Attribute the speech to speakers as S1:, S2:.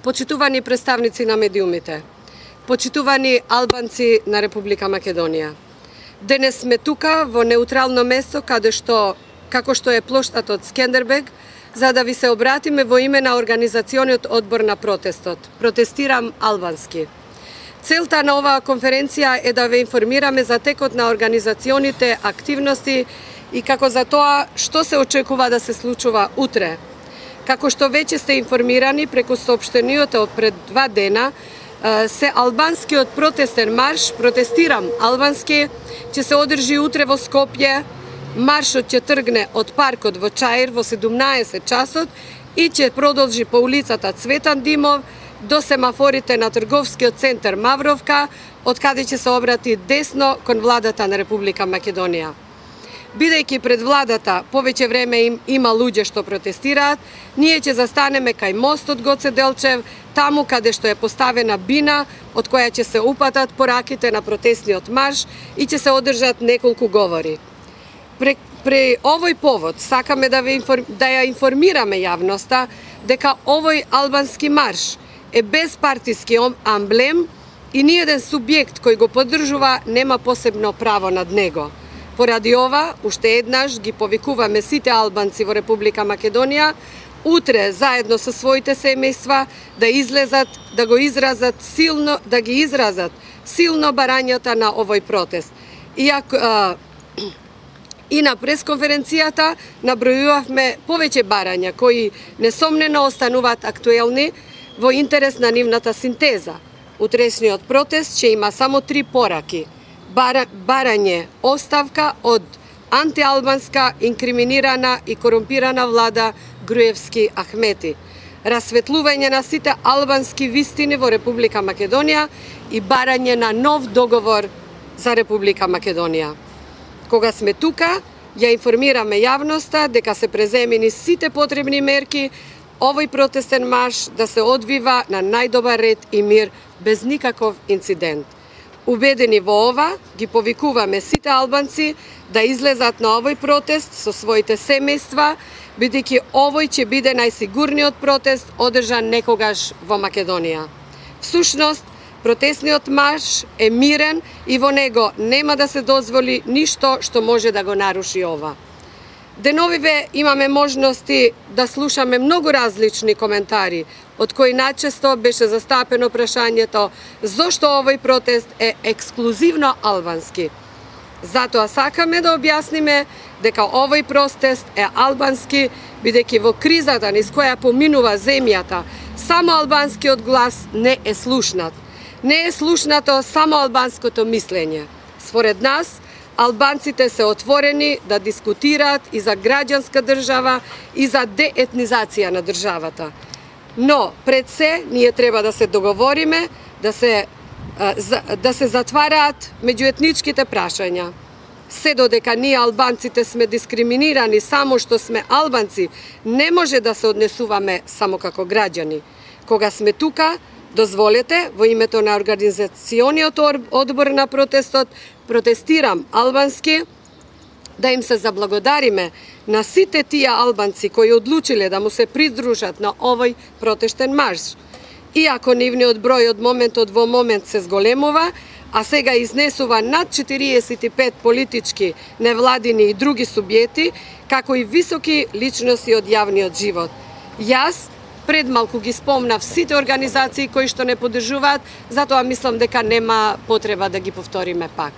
S1: Почитувани представници на медиумите, почитувани албанци на Република Македонија. Денес сме тука во неутрално место како што е плоштадот Скендербег, за да ви се обратиме во име на организациониот одбор на протестот. Протестирам албански. Целта на оваа конференција е да ве информираме за текот на организационите активности и како за тоа што се очекува да се случува утре. Како што веќе сте информирани преку соопштенијата од пред 2 дена, се албанскиот протестен марш, протестирам албански, ќе се одржи утре во Скопје. Маршот ќе тргне од паркот во Чаир во 17 часот и ќе продолжи по улицата Цветан Димов до семафорите на трговскиот центар Мавровка, од каде ќе се обрати десно кон владата на Република Македонија. Бидејќи пред владата повеќе време има луѓе што протестираат, ние ќе застанеме кај мостот Гоце Делчев, таму каде што е поставена бина од која ќе се упатат пораките на протестниот марш и ќе се одржат неколку говори. При овој повод сакаме да ја информираме јавноста дека овој албански марш е без партиски амблем и ниеден субјект кој го поддржува нема посебно право над него. Поради ова, уште еднаш ги повикуваме сите албанци во Република Македонија утре заедно со своите семејства да излезат, да ги изразат силно барањата на овој протест. И на пресконференцијата набројувавме повеќе барања кои несомнено остануваат актуелни во интерес на нивната синтеза. Утрешниот протест ќе има само 3 пораки: барање оставка од антиалбанска, инкриминирана и корумпирана влада Груевски Ахмети, расветлување на сите албански вистини во Република Македонија и барање на нов договор за Република Македонија. Кога сме тука, ја информираме јавноста дека се преземени сите потребни мерки овој протестен марш да се одвива на најдобар ред и мир без никаков инцидент. Убедени во ова, ги повикуваме сите албанци да излезат на овој протест со своите семејства, бидејќи овој ќе биде најсигурниот протест одржан некогаш во Македонија. Всушност, протестниот марш е мирен и во него нема да се дозволи ништо што може да го наруши ова. Деновиве имаме можности да слушаме многу различни коментари, од кои најчесто беше застапено прашањето зошто овој протест е ексклузивно албански. Затоа сакаме да објасниме дека овој протест е албански, бидејќи во кризата низ која поминува земјата, само албанскиот глас не е слушнат. Не е слушнато само албанското мислење. Според нас, албанците се отворени да дискутираат и за граѓанска држава и за деетнизација на државата. Но, пред се, ние треба да се договориме, да се затвараат меѓуетничките прашања. Се додека ние албанците сме дискриминирани само што сме албанци, не може да се однесуваме само како граѓани. Кога сме тука, дозволете, во името на организациониот одбор на протестот, протестирам албански, да им се заблагодариме на сите тие албанци кои одлучиле да му се придружат на овој протестен марш. Иако нивниот број од моментот во момент се зголемува, а сега изнесува над 45 политички, невладини и други субјекти, како и високи личности од јавниот живот. Јас пред малку ги спомнав сите организации кои што не поддржуваат, затоа мислам дека нема потреба да ги повториме пак.